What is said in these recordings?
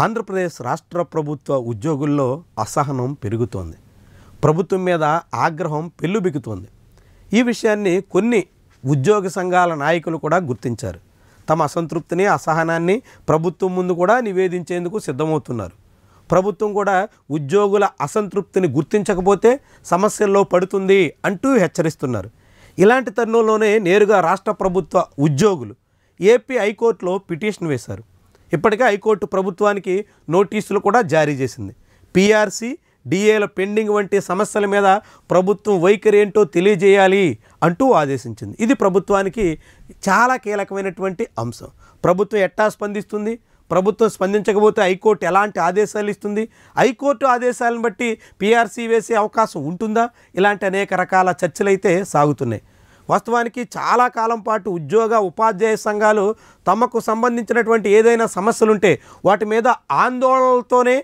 ఆంధ్రప్రదేశ్ రాష్ట్ర ప్రభుత్వ ఉద్యోగుల్లో అసహనం పెరుగుతోంది. ప్రభుత్వం మీద ఆగ్రహం పెల్లుబికుతోంది. ఈ విషయాన్ని కొన్ని ఉద్యోగ సంఘాల నాయకులు కూడా గుర్తించారు. తమ అసంతృప్తిని, అసహనాన్ని ప్రభుత్వం ముందు కూడా నివేదించేందుకు సిద్ధమవుతున్నారు. ప్రభుత్వం కూడా ఉద్యోగుల అసంతృప్తిని గుర్తించకపోతే సమస్యల్లో పడుతుంది అంటూ హెచ్చరిస్తున్నారు. ఇలాంటి తరుణంలోనే నేరుగా రాష్ట్ర ప్రభుత్వ ఉద్యోగులు ఏపీ హైకోర్టులో పిటిషన్ వేశారు. ఇప్పటికే హైకోర్టు ప్రభుత్వానికి నోటీసులు కూడా జారీ చేసింది. పీఆర్సీ, డిఏల పెండింగ్ వంటి సమస్యల మీద ప్రభుత్వం వైఖరి ఏంటో తెలియజేయాలి అంటూ ఆదేశించింది. ఇది ప్రభుత్వానికి చాలా కీలకమైనటువంటి అంశం. ప్రభుత్వం ఎట్టా స్పందిస్తుంది? ప్రభుత్వం స్పందించకపోతే హైకోర్టు ఎలాంటి ఆదేశాలు ఇస్తుంది? హైకోర్టు ఆదేశాలను బట్టి పీఆర్సీ వేసే అవకాశం ఉంటుందా? ఇలాంటి అనేక రకాల చర్చలు అయితే సాగుతున్నాయి. వాస్తవానికి చాలా కాలం పాటు ఉద్యోగ ఉపాధ్యాయ సంఘాలు తమకు సంబంధించినటువంటి ఏదైనా సమస్యలుంటే వాటి మీద ఆందోళనలతోనే,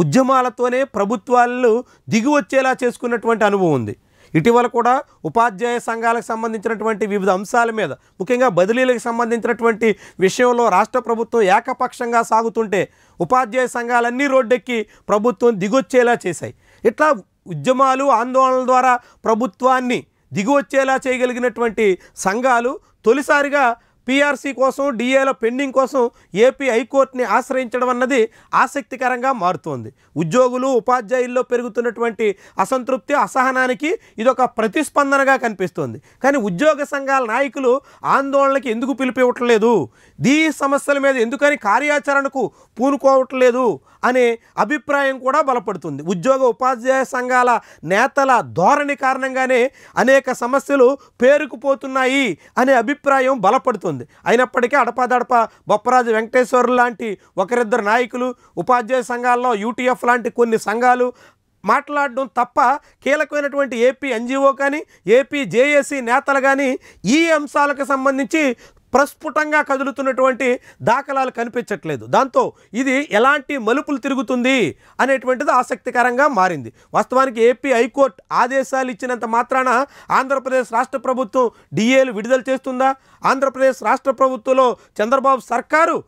ఉద్యమాలతోనే ప్రభుత్వాలు దిగి వచ్చేలా చేసుకున్నటువంటి అనుభవం ఉంది. ఇటీవల కూడా ఉపాధ్యాయ సంఘాలకు సంబంధించినటువంటి వివిధ అంశాల మీద, ముఖ్యంగా బదిలీలకు సంబంధించినటువంటి విషయంలో రాష్ట్ర ప్రభుత్వం ఏకపక్షంగా సాగుతుంటే ఉపాధ్యాయ సంఘాలన్నీ రోడ్డెక్కి ప్రభుత్వం దిగొచ్చేలా చేశాయి. ఇట్లా ఉద్యమాలు, ఆందోళనల ద్వారా ప్రభుత్వాన్ని దిగువచ్చేలా చేయగలిగినటువంటి సంఘాలు తొలిసారిగా పీఆర్సీ కోసం, డిఏల పెండింగ్ కోసం ఏపీ హైకోర్టుని ఆశ్రయించడం అన్నది ఆసక్తికరంగా మారుతోంది. ఉద్యోగులు, ఉపాధ్యాయుల్లో పెరుగుతున్నటువంటి అసంతృప్తి, అసహనానికి ఇదొక ప్రతిస్పందనగా కనిపిస్తోంది. కానీ ఉద్యోగ సంఘాల నాయకులు ఆందోళనకి ఎందుకు పిలిపివ్వట్లేదు, ఈ సమస్యల మీద ఎందుకని కార్యాచరణకు పూనుకోవట్లేదు అనే అభిప్రాయం కూడా బలపడుతుంది. ఉద్యోగ ఉపాధ్యాయ సంఘాల నేతల ధోరణి కారణంగానే అనేక సమస్యలు పేరుకుపోతున్నాయి అనే అభిప్రాయం బలపడుతుంది. అయినప్పటికీ అడపాదడప బొప్పరాజు వెంకటేశ్వర్లు లాంటి ఒకరిద్దరు నాయకులు, ఉపాధ్యాయ సంఘాల్లో యూటీఎఫ్ లాంటి కొన్ని సంఘాలు మాట్లాడడం తప్ప కీలకమైనటువంటి ఏపీ ఎన్జిఓ కానీ, ఏపీ జేఏసీ నేతలు కానీ ఈ అంశాలకు సంబంధించి ప్రస్ఫుటంగా కదులుతున్నటువంటి దాఖలాలు కనిపించట్లేదు. దాంతో ఇది ఎలాంటి మలుపులు తిరుగుతుంది అనేటువంటిది ఆసక్తికరంగా మారింది. వాస్తవానికి ఏపీ హైకోర్టు ఆదేశాలు ఇచ్చినంత మాత్రాన ఆంధ్రప్రదేశ్ రాష్ట్ర ప్రభుత్వం డిఏలు విడుదల చేస్తుందా? ఆంధ్రప్రదేశ్ రాష్ట్ర ప్రభుత్వంలో చంద్రబాబు సర్కారు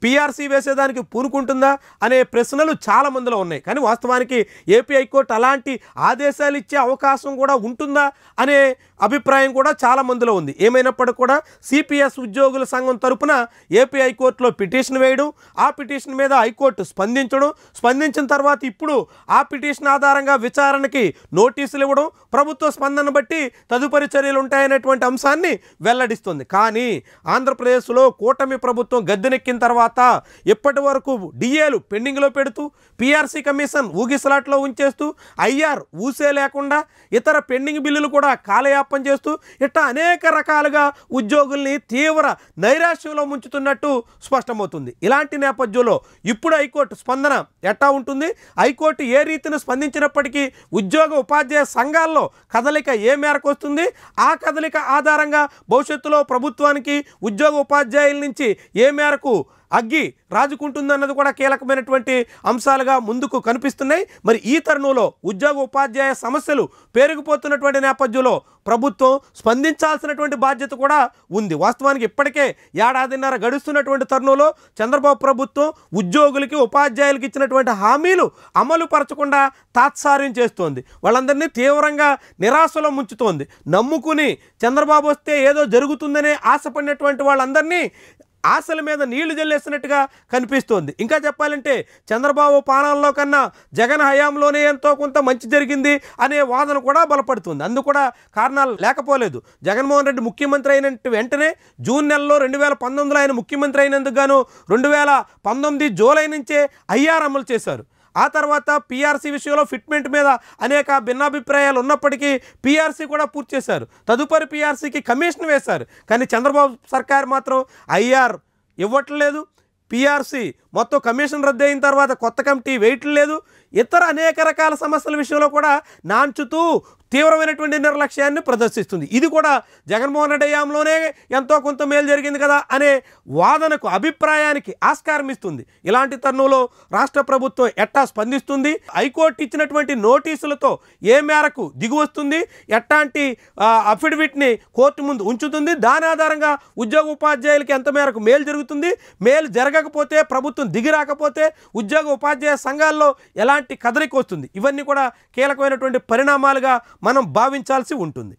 పీఆర్సీ వేసేదానికి పూనుకుంటుందా అనే ప్రశ్నలు చాలా మందిలో ఉన్నాయి. కానీ వాస్తవానికి ఏపీ హైకోర్టు అలాంటి ఆదేశాలు ఇచ్చే అవకాశం కూడా ఉంటుందా అనే అభిప్రాయం కూడా చాలా మందిలో ఉంది. ఏమైనప్పటికీ కూడా సిపిఎస్ ఉద్యోగుల సంఘం తరపున ఏపీ హైకోర్టులో పిటిషన్ వేయడం, ఆ పిటిషన్ మీద హైకోర్టు స్పందించడం, స్పందించిన తర్వాత ఇప్పుడు ఆ పిటిషన్ ఆధారంగా విచారణకి నోటీసులు ఇవ్వడం, ప్రభుత్వ స్పందన బట్టి తదుపరి చర్యలు ఉంటాయనేటువంటి అంశాన్ని వెల్లడిస్తుంది. కానీ ఆంధ్రప్రదేశ్లో కూటమి ప్రభుత్వం గద్దెనెక్కిన తర్వాత ఇప్పటి వరకు డిఏలు పెండింగ్లో పెడుతూ, పీఆర్సీ కమిషన్ ఊగిసలాట్లో ఉంచేస్తూ, ఐఆర్ ఊసే లేకుండా ఇతర పెండింగ్ బిల్లులు కూడా కాలయాపన చేస్తూ ఇట్లా అనేక రకాలుగా ఉద్యోగుల్ని తీవ్ర నైరాశ్యంలో ముంచుతున్నట్టు స్పష్టమవుతుంది. ఇలాంటి నేపథ్యంలో ఇప్పుడు హైకోర్టు స్పందన ఎట్టా ఉంటుంది? హైకోర్టు ఏ రీతిని స్పందించినప్పటికీ ఉద్యోగ ఉపాధ్యాయ సంఘాల్లో కదలిక ఏ మేరకు వస్తుంది? ఆ కదలిక ఆధారంగా భవిష్యత్తులో ప్రభుత్వానికి ఉద్యోగ ఉపాధ్యాయుల నుంచి ఏ మేరకు అగ్గి రాజుకుంటుందన్నది కూడా కీలకమైనటువంటి అంశాలుగా ముందుకు కనిపిస్తున్నాయి. మరి ఈ తరుణంలో ఉద్యోగ ఉపాధ్యాయ సమస్యలు పెరిగిపోతున్నటువంటి నేపథ్యంలో ప్రభుత్వం స్పందించాల్సినటువంటి బాధ్యత కూడా ఉంది. వాస్తవానికి ఇప్పటికే ఏడాదిన్నర గడుస్తున్నటువంటి తరుణంలో చంద్రబాబు ప్రభుత్వం ఉద్యోగులకి, ఉపాధ్యాయులకి ఇచ్చినటువంటి హామీలు అమలు పరచకుండా తాత్సార్యం చేస్తోంది. వాళ్ళందరినీ తీవ్రంగా నిరాశలో ముంచుతోంది. నమ్ముకుని చంద్రబాబు వస్తే ఏదో జరుగుతుందనే ఆశపడినటువంటి వాళ్ళందరినీ ఆశల మీద నీళ్లు జల్లేసినట్టుగా కనిపిస్తోంది. ఇంకా చెప్పాలంటే చంద్రబాబు పాలనలో కన్నా జగన్ హయాంలోనే ఎంతో కొంత మంచి జరిగింది అనే వాదన కూడా బలపడుతుంది. అందుకు కూడా కారణాలు లేకపోలేదు. జగన్మోహన్ రెడ్డి ముఖ్యమంత్రి అయిన వెంటనే జూన్ నెలలో 2019లో ఆయన ముఖ్యమంత్రి అయినందుకు గాను 2019 జూలై నుంచే ఐఆర్ అమలు చేశారు. ఆ తర్వాత పీఆర్సీ విషయంలో ఫిట్మెంట్ మీద అనేక భిన్నాభిప్రాయాలు ఉన్నప్పటికీ పీఆర్సీ కూడా పూర్తి చేశారు. తదుపరి పీఆర్సీకి కమిషన్ వేశారు. కానీ చంద్రబాబు సర్కార్ మాత్రం ఐఆర్ ఇవ్వట్లేదు. పీఆర్సీ మొత్తం కమిషన్ రద్దు అయిన తర్వాత కొత్త కమిటీ వేయట్లేదు. ఇతర అనేక రకాల సమస్యల విషయంలో కూడా నాంచుతూ తీవ్రమైనటువంటి నిర్లక్ష్యాన్ని ప్రదర్శిస్తుంది. ఇది కూడా జగన్మోహన్ రెడ్డి హయాంలోనే ఎంతో కొంత మేలు జరిగింది కదా అనే వాదనకు, అభిప్రాయానికి ఆస్కారం ఇస్తుంది. ఇలాంటి తరుణంలో రాష్ట్ర ప్రభుత్వం ఎట్టా స్పందిస్తుంది? హైకోర్టు ఇచ్చినటువంటి నోటీసులతో ఏ మేరకు దిగువస్తుంది? ఎట్లాంటి అఫిడవిట్ని కోర్టు ముందు ఉంచుతుంది? దాని ఆధారంగా ఉద్యోగ ఉపాధ్యాయులకి ఎంత మేరకు మేలు జరుగుతుంది? మేలు జరగకపోతే ప్రభుత్వం ప్రభుత్వం దిగి రాకపోతే ఉద్యోగ ఉపాధ్యాయ సంఘాల్లో ఎలాంటి కదలిక వస్తుంది? ఇవన్నీ కూడా కీలకమైనటువంటి పరిణామాలుగా మనం భావించాల్సి ఉంటుంది.